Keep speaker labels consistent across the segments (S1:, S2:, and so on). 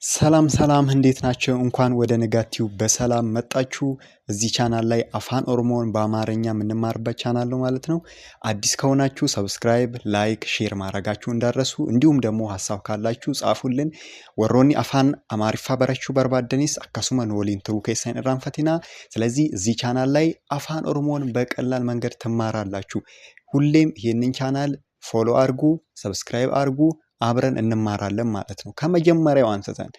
S1: ሰላም እንዴት ናቸው? እንኳን ወደ ንጋቲው በሰላም መጣችሁ። እዚህ ቻናል ላይ አፋን ኦሮሞን በአማርኛ የምንማርበት ቻናል ነው ማለት ነው። አዲስ ከሆናችሁ ሰብስክራይብ፣ ላይክ፣ ሼር ማድረጋችሁ እንዳረሱ እንዲሁም ደግሞ ሀሳብ ካላችሁ ጻፉልን። ወሮኒ አፋን አማሪፋ በረችሁ በርባደኒስ አካሱመን ወሊን ትሩ ከሳይን ራንፈቲና። ስለዚህ እዚህ ቻናል ላይ አፋን ኦሮሞን በቀላል መንገድ ትማራላችሁ። ሁሌም ይህንን ቻናል ፎሎ አርጉ፣ ሰብስክራይብ አርጉ። አብረን እንማራለን ማለት ነው። ከመጀመሪያው አንስተን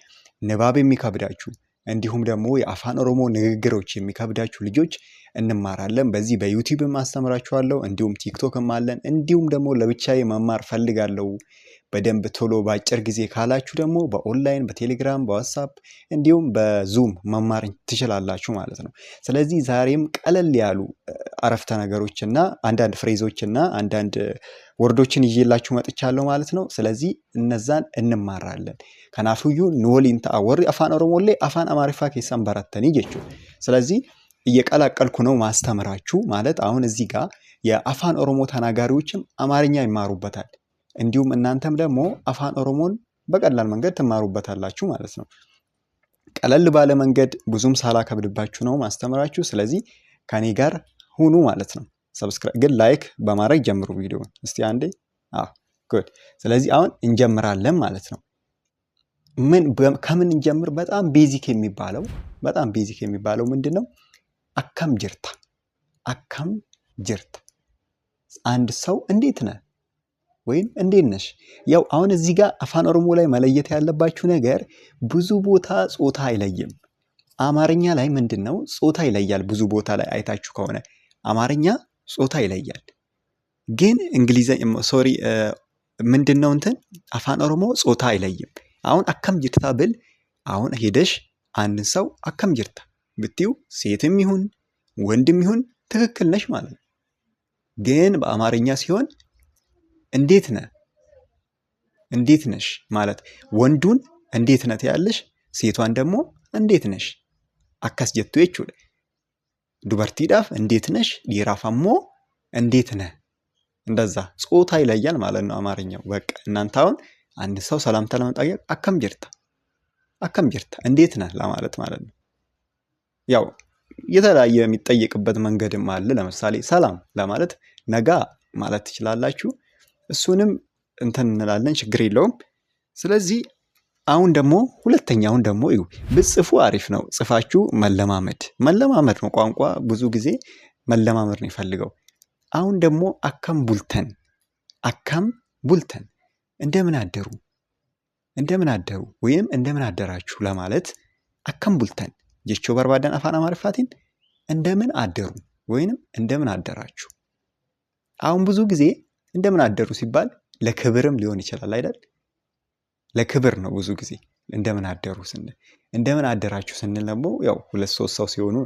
S1: ንባብ የሚከብዳችሁ እንዲሁም ደግሞ የአፋን ኦሮሞ ንግግሮች የሚከብዳችሁ ልጆች እንማራለን። በዚህ በዩቲዩብም አስተምራችኋለሁ፣ እንዲሁም ቲክቶክም አለን። እንዲሁም ደግሞ ለብቻዬ መማር ፈልጋለሁ በደንብ ቶሎ በአጭር ጊዜ ካላችሁ ደግሞ በኦንላይን በቴሌግራም በዋትሳፕ እንዲሁም በዙም መማር ትችላላችሁ ማለት ነው። ስለዚህ ዛሬም ቀለል ያሉ አረፍተ ነገሮችና አንዳንድ ፍሬዞችና አንዳንድ ወርዶችን ይዤላችሁ መጥቻለሁ ማለት ነው። ስለዚህ እነዛን እንማራለን። ከናፍዩ ኖሊንታ ወሪ አፋን ኦሮሞሌ አፋን አማሪፋ ኬሰን በረተኒ ጀቹ። ስለዚህ እየቀላቀልኩ ነው ማስተምራችሁ ማለት አሁን እዚህ ጋር የአፋን ኦሮሞ ተናጋሪዎችም አማርኛ ይማሩበታል። እንዲሁም እናንተም ደግሞ አፋን ኦሮሞን በቀላል መንገድ ትማሩበታላችሁ ማለት ነው። ቀለል ባለ መንገድ ብዙም ሳላከብድባችሁ ነው ማስተምራችሁ። ስለዚህ ከኔ ጋር ሁኑ ማለት ነው። ሰብስክራይብ ግን ላይክ በማድረግ ጀምሩ ቪዲዮውን እስቲ አንዴ። ጉድ። ስለዚህ አሁን እንጀምራለን ማለት ነው። ከምን እንጀምር? በጣም ቤዚክ የሚባለው ምንድነው? አካም ጅርታ። አካም ጅርታ። አንድ ሰው እንዴት ነህ ወይም እንዴት ነሽ? ያው አሁን እዚህ ጋር አፋን ኦሮሞ ላይ መለየት ያለባችሁ ነገር ብዙ ቦታ ጾታ አይለይም። አማርኛ ላይ ምንድነው ጾታ ይለያል። ብዙ ቦታ ላይ አይታችሁ ከሆነ አማርኛ ጾታ ይለያል። ግን ምንድነው አፋን ኦሮሞ ጾታ አይለይም። አሁን አከም ጅርታ ብል አሁን ሄደሽ አንድን ሰው አከም ጅርታ ብትዩ ሴትም ይሁን ወንድም ይሁን ትክክል ነሽ ማለት ነው። ግን በአማርኛ ሲሆን እንዴት ነህ፣ እንዴት ነሽ ማለት ወንዱን እንዴት ነህ ያለሽ፣ ሴቷን ደግሞ እንዴት ነሽ አካስ ጀቱ ይችላል። ዱበርቲዳፍ እንዴት ነሽ፣ ዲራፋሞ እንዴት ነህ። እንደዛ ጾታ ይለያል ማለት ነው አማርኛው። በቃ እናንተ አሁን አንድ ሰው ሰላምታ ለመጠየቅ አከም ጅርታ እንዴት ነህ ለማለት ማለት ነው። ያው የተለያየ የሚጠየቅበት መንገድም አለ። ለምሳሌ ሰላም ለማለት ነጋ ማለት ትችላላችሁ። እሱንም እንላለን፣ ችግር የለውም። ስለዚህ አሁን ደግሞ ሁለተኛውን ደግሞ እዩ። ብጽፉ አሪፍ ነው። ጽፋችሁ መለማመድ ነው። ቋንቋ ብዙ ጊዜ መለማመድ ነው ይፈልገው። አሁን ደግሞ አካም ቡልተን እንደምን አደሩ ወይም እንደምን አደራችሁ ለማለት አካም ቡልተን ጀቾ በርባዳን አፋን አማርፋቲን እንደምን አደሩ ወይንም እንደምን አደራችሁ። አሁን ብዙ ጊዜ እንደምን አደሩ ሲባል ለክብርም ሊሆን ይችላል አይደል? ለክብር ነው ብዙ ጊዜ እንደምን አደሩ ስንል። እንደምን አደራችሁ ስንል ደግሞ ያው 2-3 ሰው ሲሆኑ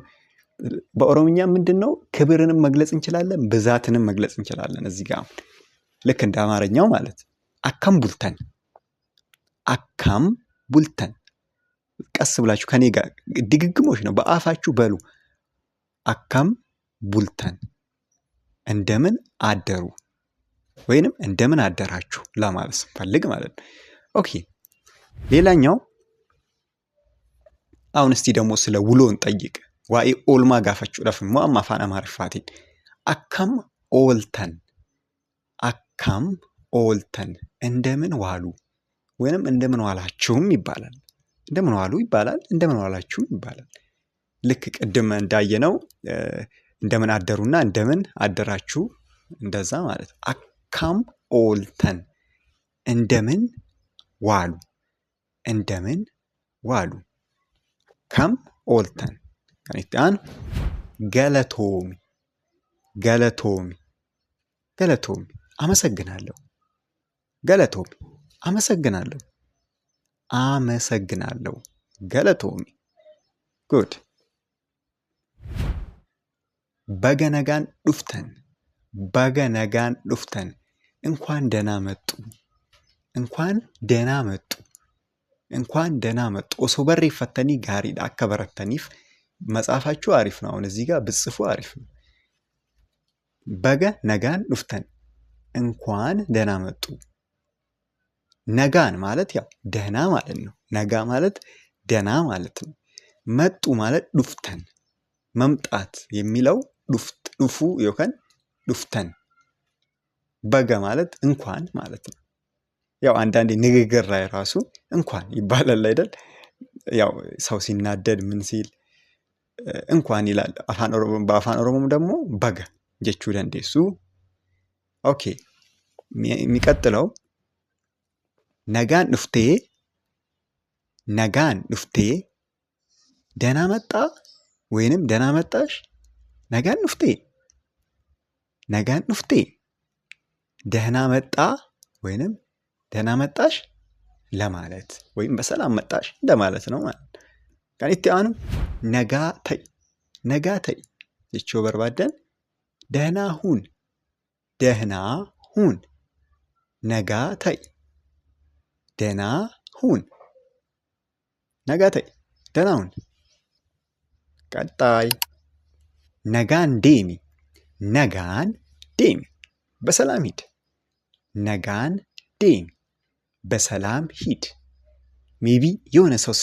S1: በኦሮምኛ ምንድነው ክብርንም መግለጽ እንችላለን፣ ብዛትንም መግለጽ እንችላለን። እዚህ ጋር ልክ እንደ አማርኛው ማለት አካም ቡልተን ቀስ ብላችሁ ከኔ ጋር ድግግሞች ነው በአፋችሁ በሉ። አካም ቡልተን እንደምን አደሩ ወይንም እንደምን አደራችሁ ለማለት ፈልግ ማለት ነው። ኦኬ። ሌላኛው አሁን እስቲ ደግሞ ስለ ውሎን ጠይቅ። ዋይ ኦልማ ጋፋችሁ ለፍን ሙአማ አፋን አማርፋቲን አካም ኦልተን እንደምን ዋሉ ወይንም እንደምን ዋላችሁም ይባላል። እንደምን ዋሉ ይባላል፣ እንደምን ዋላችሁም ይባላል። ልክ ቅድም እንዳየነው እንደምን አደሩና እንደምን አደራችሁ እንደዛ ማለት አካም ኦልተን እንደምን ዋሉ ካም ኦልተን ከኔታን ገለቶሚ አመሰግናለሁ ገለቶሚ ጉድ። በገነጋን ዱፍተን እንኳን ደህና መጡ ኦሶ በሬ ፈተኒ ጋሪ አከበረተኒፍ መጻፋችሁ አሪፍ ነው። አሁን እዚህ ጋር ብጽፉ አሪፍ ነው። በገነጋን ዱፍተን እንኳን ደህና መጡ ነጋን ማለት ያው ደህና ማለት ነው። ነጋ ማለት ደህና ማለት ነው። መጡ ማለት ዱፍተን መምጣት የሚለው ዱፉ ዮከን ዱፍተን። በገ ማለት እንኳን ማለት ነው። ያው አንዳንዴ ንግግር ላይ ራሱ እንኳን ይባላል አይደል? ያው ሰው ሲናደድ ምን ሲል እንኳን ይላል። በአፋን ኦሮሞም ደግሞ በገ ጀቹ ደንዴሱ። ኦኬ የሚቀጥለው ነጋን ዱፍቴ ደህና መጣ ወይንም ደህና መጣሽ። ነጋን ዱፍቴ ደህና መጣ ወይንም ደህና መጣሽ ለማለት ወይም በሰላም መጣሽ እንደማለት ነው ማለት ነው። kan itti aanu nagaa ta'i jechuu barbaadan dahnaa huun nagaa ta'i dahnaa huun ቀጣይ nagaan deemi በሰላም ሂድ nagaan deemi በሰላም ሂድ። ሜቢ የሆነ ሰው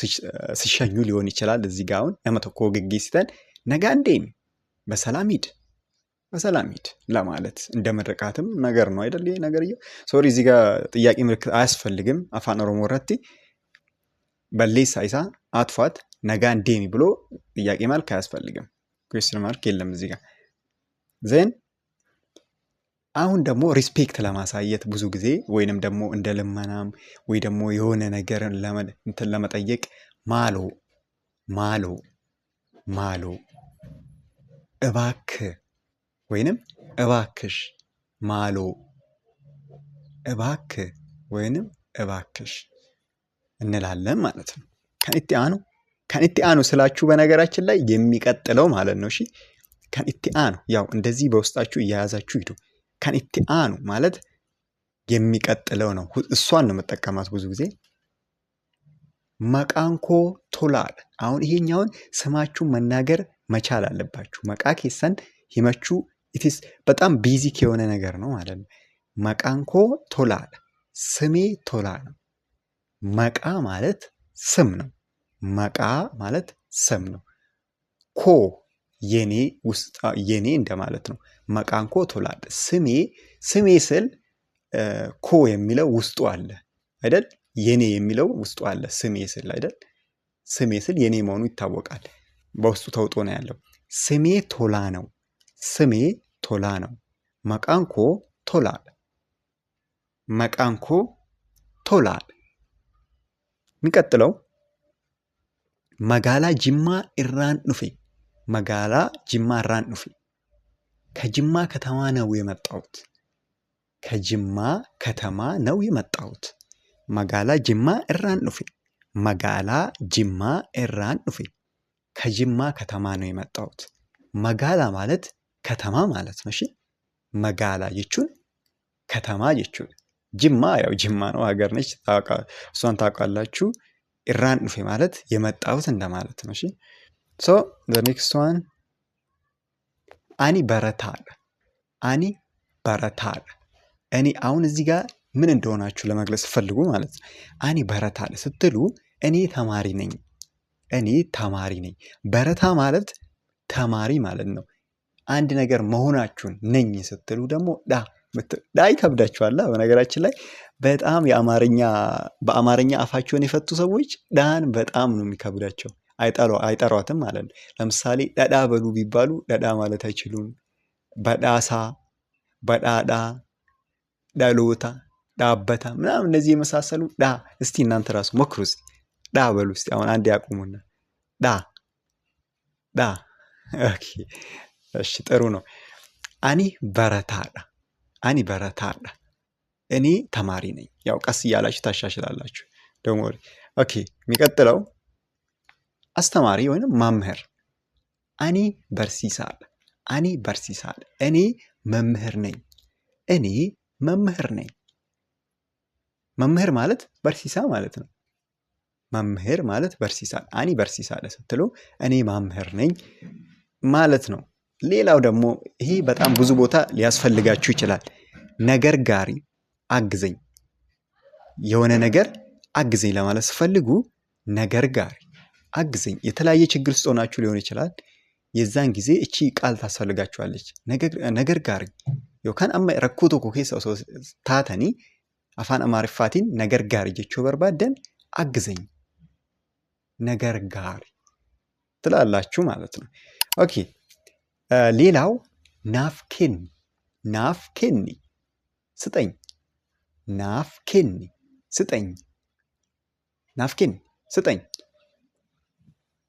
S1: ሲሸኙ ሊሆን ይችላል። እዚህ ጋር አሁን ለመተኮ ገጊስተን ነጋን ዴሚ በሰላም ሂድ ለማለት እንደ ምርቃትም ነገር ነው አይደል? ይሄ ነገርየው ሶሪ እዚህ ጋር ጥያቄ ምልክት አያስፈልግም። አፋን ኦሮሞ ረቲ በሌሳ ኢሳ አጥፋት ነጋን ዴሚ ብሎ ጥያቄ ማልክ አያስፈልግም። ኩዌስችን ማርክ የለም እዚህ ጋር ዜን አሁን ደግሞ ሪስፔክት ለማሳየት ብዙ ጊዜ ወይንም ደግሞ እንደ ልመናም ወይ ደግሞ የሆነ ነገርን ለመጠየቅ ማሎ እባክህ ወይንም እባክሽ እባክህ ወይንም እባክሽ እንላለን ማለት ነው። ከንቲ አኑ ስላችሁ በነገራችን ላይ የሚቀጥለው ማለት ነው። እሺ ከንቲ አኑ ያው እንደዚህ በውስጣችሁ እያያዛችሁ ሂዱ። ከንቲ አኑ ማለት የሚቀጥለው ነው። እሷን ነው መጠቀማት ብዙ ጊዜ መቃንኮ ቶላል። አሁን ይሄኛውን ስማችሁን መናገር መቻል አለባችሁ። መቃ ኬሰን ሂመቹ ኢትስ በጣም ቤዚክ የሆነ ነገር ነው ማለት ነው። መቃንኮ ቶላል ስሜ ቶላ ነው። መቃ ማለት ስም ነው። መቃ ማለት ስም ነው። ኮ የኔ እንደማለት ነው። መቃንኮ ቶላል ስሜ ስል ኮ የሚለው ውስጡ አለ አይደል? የኔ የሚለው ውስጡ አለ ስሜ ስል አይደል? ስሜ ስል የኔ መሆኑ ይታወቃል። በውስጡ ተውጦ ነው ያለው። ስሜ ቶላ ነው። መቃንኮ ቶላል። የሚቀጥለው መጋላ ጅማ ኢራን ዱፌ ከጅማ ከተማ ነው የመጣሁት። መጋላ ጅማ ኢራን ዱፌ ከጅማ ከተማ ነው የመጣሁት። መጋላ ማለት ከተማ ማለት ነው። እሺ መጋላ ጀቹን ከተማ ጀቹን። ጅማ ያው ጅማ ነው ሀገር ነች፣ እሷን ታውቃላችሁ። ኢራን ዱፌ ማለት የመጣሁት እንደማለት ነው። እሺ ሶ ዘ ኔክስት ዋን አኒ በረታለ። እኔ አሁን እዚህ ጋር ምን እንደሆናችሁ ለመግለጽ ፈልጉ ማለት ነው። አኒ በረታለ ስትሉ እኔ ተማሪ ነኝ። በረታ ማለት ተማሪ ማለት ነው። አንድ ነገር መሆናችሁን ነኝ ስትሉ ደግሞ ዳ ይከብዳችኋል። በነገራችን ላይ በጣም በአማርኛ አፋቸውን የፈቱ ሰዎች ዳን በጣም ነው የሚከብዳቸው። አይጠሯትም ማለት ነው። ለምሳሌ ዳዳ በሉ ቢባሉ ዳዳ ማለት አይችሉም። በዳሳ፣ በዳዳ፣ ዳሎታ፣ ዳበታ ምናምን እነዚህ የመሳሰሉ እስቲ እናንተ ራሱ ሞክሩ። እስቲ ዳ በሉ እስቲ አሁን አንድ ያቁሙና ዳ ኦኬ እሺ ጥሩ ነው። አኒ በረታዳ እኔ ተማሪ ነኝ። ያው ቀስ እያላችሁ ታሻሽላላችሁ ደግሞ። ኦኬ የሚቀጥለው አስተማሪ ወይንም መምህር አኒ በርሲሳል እኔ መምህር ነኝ። መምህር ማለት በርሲሳ ማለት ነው። መምህር ማለት በርሲሳል አኒ በርሲሳል ስትሉ እኔ መምህር ነኝ ማለት ነው። ሌላው ደግሞ ይሄ በጣም ብዙ ቦታ ሊያስፈልጋችሁ ይችላል። ነገር ጋሪ አግዘኝ የሆነ ነገር አግዘኝ ለማለት ስፈልጉ ነገር ጋር አግዘኝ። የተለያየ ችግር ውስጥ ሆናችሁ ሊሆን ይችላል። የዛን ጊዜ እቺ ቃል ታስፈልጋችኋለች። ነገር ጋር ዮካን አማ ረኮቶ ኮኬሳ ታተኒ አፋን አማርፋቲን ነገር ጋር ጀቾ በርባደን አግዘኝ ነገር ጋር ትላላችሁ ማለት ነው። ኦኬ ሌላው ናፍኬኒ ስጠኝ፣ ናፍኬኒ ስጠኝ፣ ናፍኬኒ ስጠኝ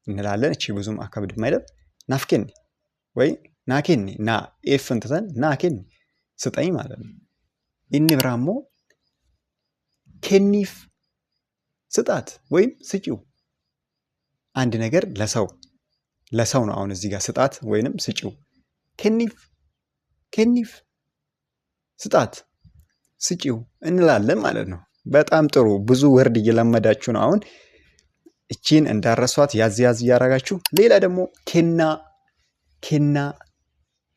S1: እንላለን። እቺ ብዙም አከብድም አይደል? ናፍኬኒ ወይ ናኬኒ ና ኤፍን ትተን ናኬኒ ስጠኝ ማለት ነው። ኢኒ ብራሞ ኬኒፍ ስጣት ወይም ስጪው። አንድ ነገር ለሰው ነው። አሁን እዚህ ጋር ስጣት ወይንም ስጪው። ኬኒፍ ስጣት ስጪው እንላለን ማለት ነው። በጣም ጥሩ። ብዙ ወርድ እየለመዳችሁ ነው። አሁን እቺን እንዳረሷት ያዝ ያዝ እያረጋችሁ። ሌላ ደግሞ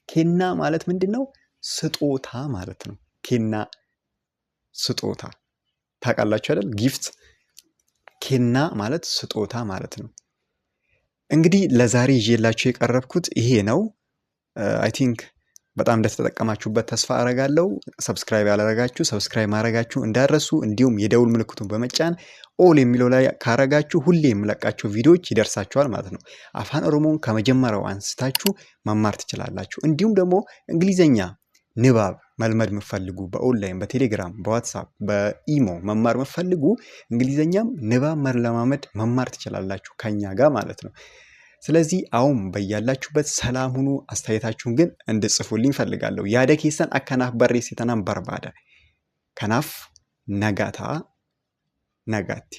S1: ኬና ማለት ምንድን ነው? ስጦታ ማለት ነው። ኬና ስጦታ ታውቃላችሁ አይደል? ጊፍት። ኬና ማለት ስጦታ ማለት ነው። እንግዲህ ለዛሬ ይዤላችሁ የቀረብኩት ይሄ ነው። አይ ቲንክ በጣም እንደተጠቀማችሁበት ተስፋ አረጋለሁ። ሰብስክራይብ ያላረጋችሁ ሰብስክራይብ ማድረጋችሁ እንዳረሱ፣ እንዲሁም የደውል ምልክቱን በመጫን ኦል የሚለው ላይ ካረጋችሁ ሁሌ የምለቃቸው ቪዲዮዎች ይደርሳችኋል ማለት ነው። አፋን ኦሮሞን ከመጀመሪያው አንስታችሁ መማር ትችላላችሁ። እንዲሁም ደግሞ እንግሊዘኛ ንባብ መልመድ የምትፈልጉ በኦንላይን በቴሌግራም በዋትሳፕ በኢሞ መማር የምትፈልጉ እንግሊዘኛም ንባብ መለማመድ መማር ትችላላችሁ ከኛ ጋር ማለት ነው። ስለዚህ አሁን በያላችሁበት ሰላም ሁኑ። አስተያየታችሁን ግን እንድጽፉልኝ ፈልጋለሁ። ያደ ኬሰን አከናፍ በሬ ሲተናም በርባዳ ከናፍ ነጋቲ